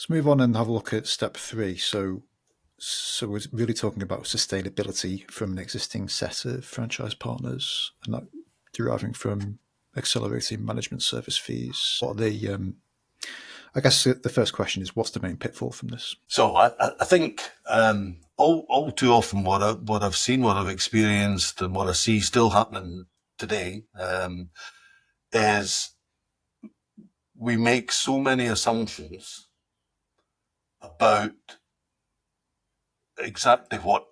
Let's move on and have a look at step three. So we're really talking about sustainability from an existing set of franchise partners, and that deriving from accelerating management service fees. What are the I guess the first question is, what's the main pitfall from this? So I think all too often what I've seen, what I've experienced, and what I see still happening today is we make so many assumptions about exactly what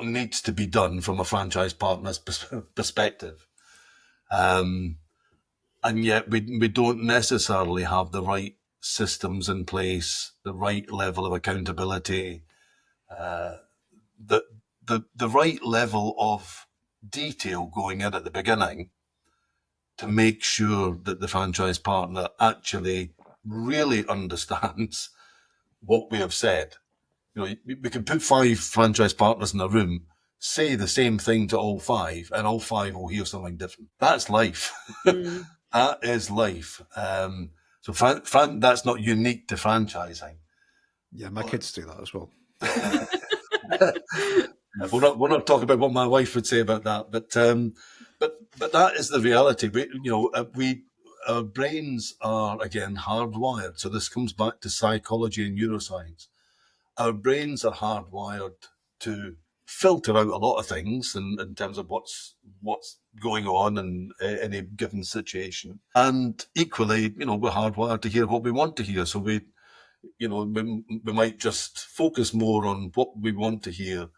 needs to be done from a franchise partner's perspective. And yet we don't necessarily have the right systems in place, the right level of accountability, the right level of detail going in at the beginning to make sure that the franchise partner actually really understands what we have said. You know, we can put 5 franchise partners in a room, say the same thing to all 5, and all 5 will hear something different. That's life. Mm. That is life. So that's not unique to franchising. Yeah, my kids do that as well. We're not talking about what my wife would say about that, but that is the reality. Our brains are again hardwired. So this comes back to psychology and neuroscience. Our brains are hardwired to filter out a lot of things in terms of what's going on in any given situation. And equally, we're hardwired to hear what we want to hear. So we might just focus more on what we want to hear.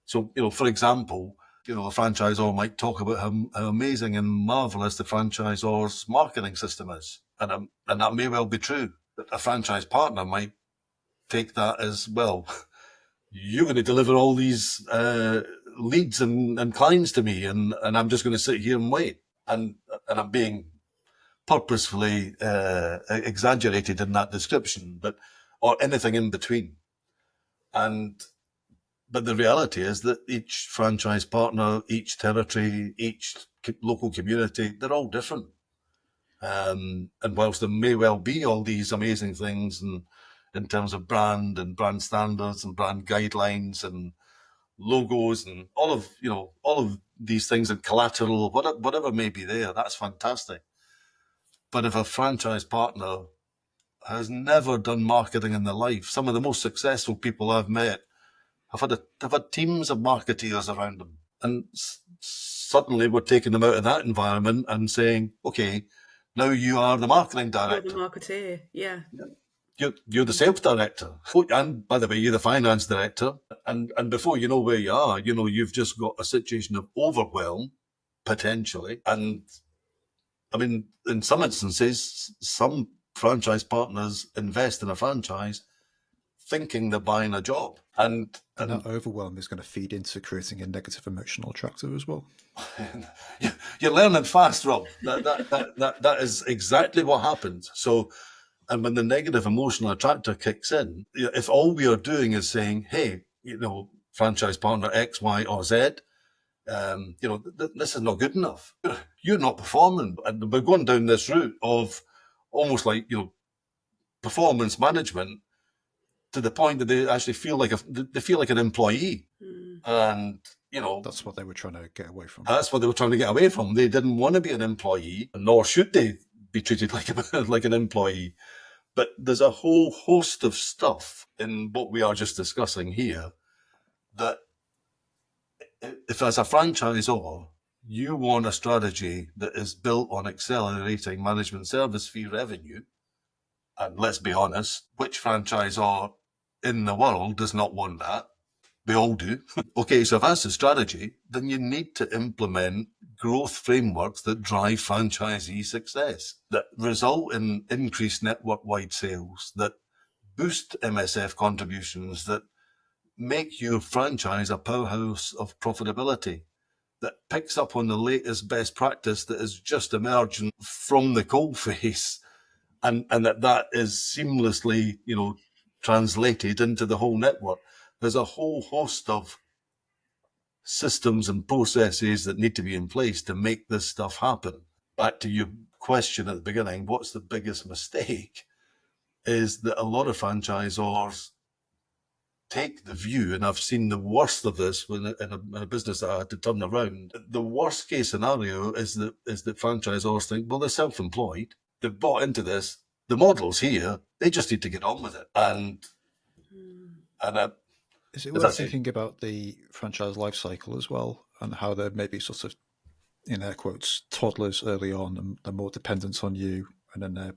So, for example, a franchisor might talk about how amazing and marvelous the franchisor's marketing system is. And that may well be true. But a franchise partner might take that as, well, you're going to deliver all these leads and clients to me, and I'm just going to sit here and wait. And I'm being purposefully exaggerated in that description, or anything in between. But the reality is that each franchise partner, each territory, each local community, they're all different. And whilst there may well be all these amazing things and in terms of brand and brand standards and brand guidelines and logos and all of these things and collateral, whatever may be there, that's fantastic. But if a franchise partner has never done marketing in their life, some of the most successful people I've met have had teams of marketeers around them. And suddenly we're taking them out of that environment and saying, okay, now you are the marketing director. You're the marketeer, yeah. You're the sales director. And by the way, you're the finance director. And before you know where you are, you've just got a situation of overwhelm, potentially. And I mean, in some instances, some franchise partners invest in a franchise thinking they're buying a job. And that overwhelm is going to feed into creating a negative emotional attractor as well. You're learning fast, Rob. That is exactly what happens. So, and when the negative emotional attractor kicks in, if all we are doing is saying, hey, franchise partner X, Y, or Z, this is not good enough. You're not performing. And we're going down this route of almost like, performance management, to the point that they actually feel like an employee. And, that's what they were trying to get away from. That's what they were trying to get away from. They didn't want to be an employee, nor should they be treated like an employee. But there's a whole host of stuff in what we are just discussing here that if as a franchisor, you want a strategy that is built on accelerating management service fee revenue, and let's be honest, which franchisor in the world does not want that? We all do. Okay, so if that's the strategy, then you need to implement growth frameworks that drive franchisee success, that result in increased network-wide sales, that boost MSF contributions, that make your franchise a powerhouse of profitability, that picks up on the latest best practice that is just emerging from the coalface, and that is seamlessly, translated into the whole network. There's a whole host of systems and processes that need to be in place to make this stuff happen. Back to your question at the beginning, what's the biggest mistake? is that a lot of franchisors take the view, and I've seen the worst of this in a business that I had to turn around. The worst case scenario is that franchisors think, well, they're self-employed, they've bought into this, the model's here, they just need to get on with it. And is it as I worth say, thinking about the franchise life cycle as well, and how they're maybe sort of, in air quotes, toddlers early on, and they're more dependent on you, and then they're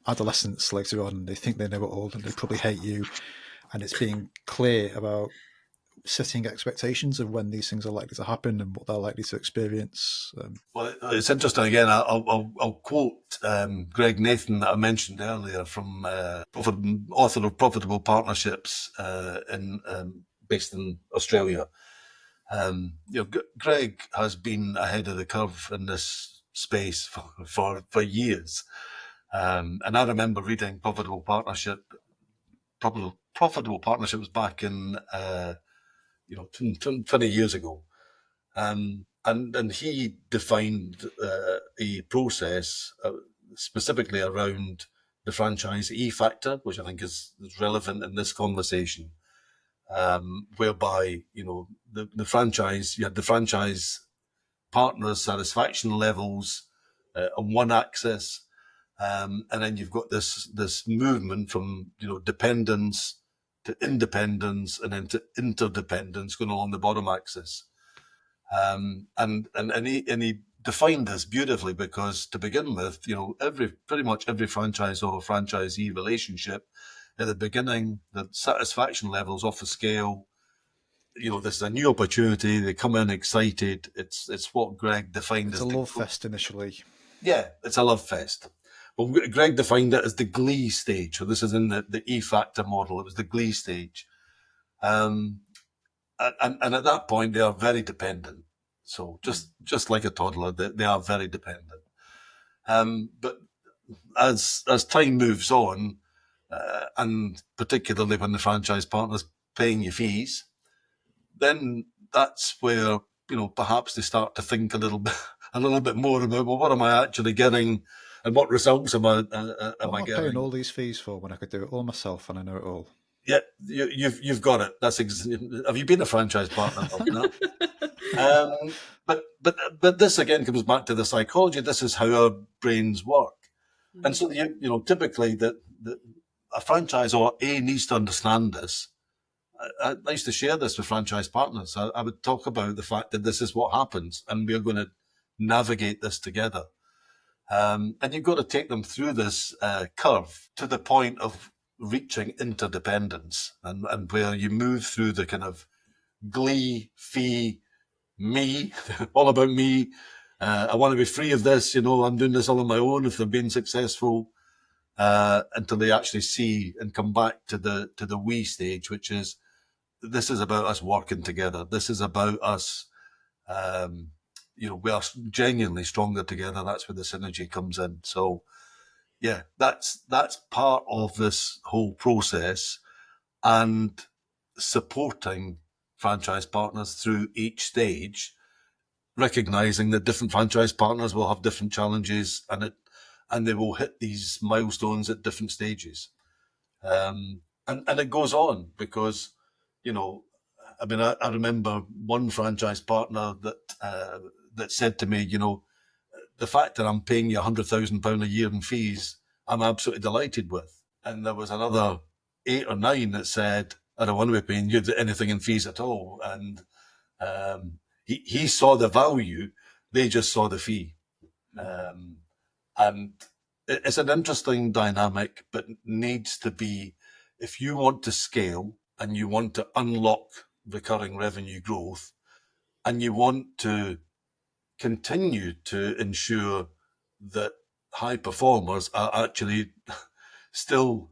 adolescents later on, and they think they know it all, and they probably hate you. And it's being clear about setting expectations of when these things are likely to happen and what they're likely to experience. Well, it's interesting again. I'll quote Greg Nathan that I mentioned earlier, from author of Profitable Partnerships, based in Australia. Greg has been ahead of the curve in this space for years, and I remember reading Profitable Partnerships back in 20 years ago. And he defined a process specifically around the franchisee factor, which I think is relevant in this conversation, whereby you had the franchise partners' satisfaction levels on one axis, and then you've got this movement from dependence to independence and then to interdependence going along the bottom axis. And he defined this beautifully, because to begin with, pretty much every franchise or franchisee relationship at the beginning, the satisfaction levels off the scale. This is a new opportunity. They come in excited. It's what Greg defined it's as a love fest initially. Yeah, it's a love fest. Well, Greg defined it as the glee stage. So this is in the E factor model. It was the glee stage. And at that point, they are very dependent. So just like a toddler, they are very dependent. But as time moves on, and particularly when the franchise partner's paying you fees, then that's where perhaps they start to think a little bit more about, well, what am I actually getting, and what results am I What am I getting? paying all these fees for when I could do it all myself and I know it all? Yeah, you've got it. Have you been a franchise partner? No. But this again comes back to the psychology. This is how our brains work, and so typically that a franchisor needs to understand this. I used to share this with franchise partners. I would talk about the fact that this is what happens, and we're going to navigate this together. And you've got to take them through this curve to the point of reaching interdependence, and where you move through the kind of glee, fee, me, all about me. I want to be free of this. I'm doing this all on my own. If they're being successful, until they actually see and come back to the we stage, which is, this is about us working together. This is about us. We are genuinely stronger together. That's where the synergy comes in. So, yeah, that's part of this whole process, and supporting franchise partners through each stage, recognizing that different franchise partners will have different challenges, and they will hit these milestones at different stages. And it goes on, because, I remember one franchise partner that said to me, the fact that I'm paying you £100,000 a year in fees, I'm absolutely delighted with. And there was another 8 or 9 that said, I don't want to be paying you anything in fees at all. And he saw the value, they just saw the fee. And it's an interesting dynamic, but needs to be, if you want to scale and you want to unlock recurring revenue growth, and you want to continue to ensure that high performers are actually still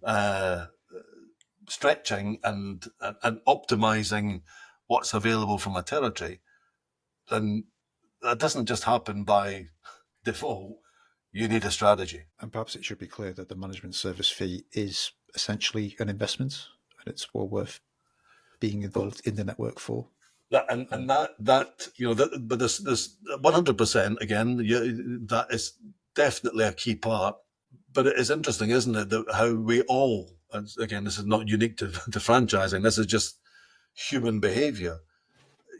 stretching and optimizing what's available from a territory, then that doesn't just happen by default. You need a strategy. And perhaps it should be clear that the management service fee is essentially an investment, and it's well worth being involved in the network for. But there's 100% again. That is definitely a key part. But it is interesting, isn't it, that how we all, and again, this is not unique to franchising, this is just human behavior.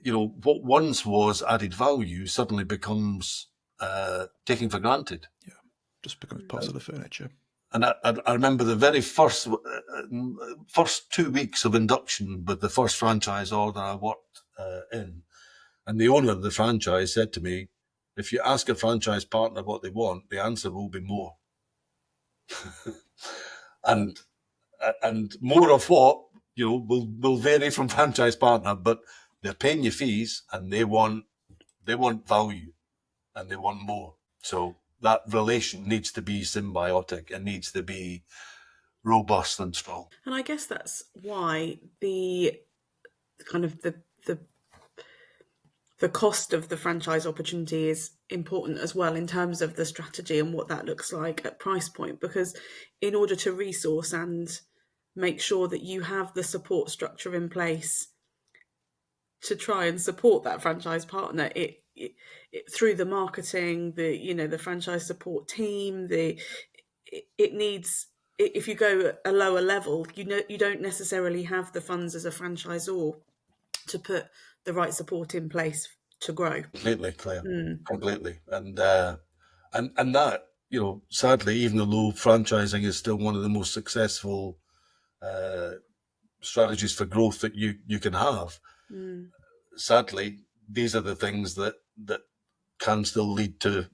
What once was added value suddenly becomes taken for granted. Yeah, just becomes part of the furniture. And I remember the very first 2 weeks of induction with the first franchise order I worked in. And the owner of the franchise said to me, if you ask a franchise partner what they want, the answer will be more. and more of what, will vary from franchise partner, but they're paying you fees and they want value and they want more. So that relation needs to be symbiotic and needs to be robust and strong. And I guess that's why the kind of the cost of the franchise opportunity is important as well in terms of the strategy and what that looks like at price point, because in order to resource and make sure that you have the support structure in place to try and support that franchise partner, it through the marketing, the franchise support team, it needs, if you go a lower level, you don't necessarily have the funds as a franchisor to put the right support in place to grow. Completely, Claire. Completely. And that, sadly, even though franchising is still one of the most successful strategies for growth that you can have, sadly, these are the things that can still lead to,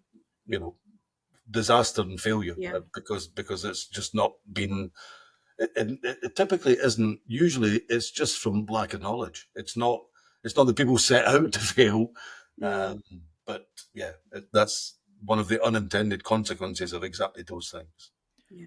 disaster and failure. Yeah. Because it's just not been. It typically isn't. Usually, it's just from lack of knowledge. It's not that people set out to fail, but yeah, that's one of the unintended consequences of exactly those things.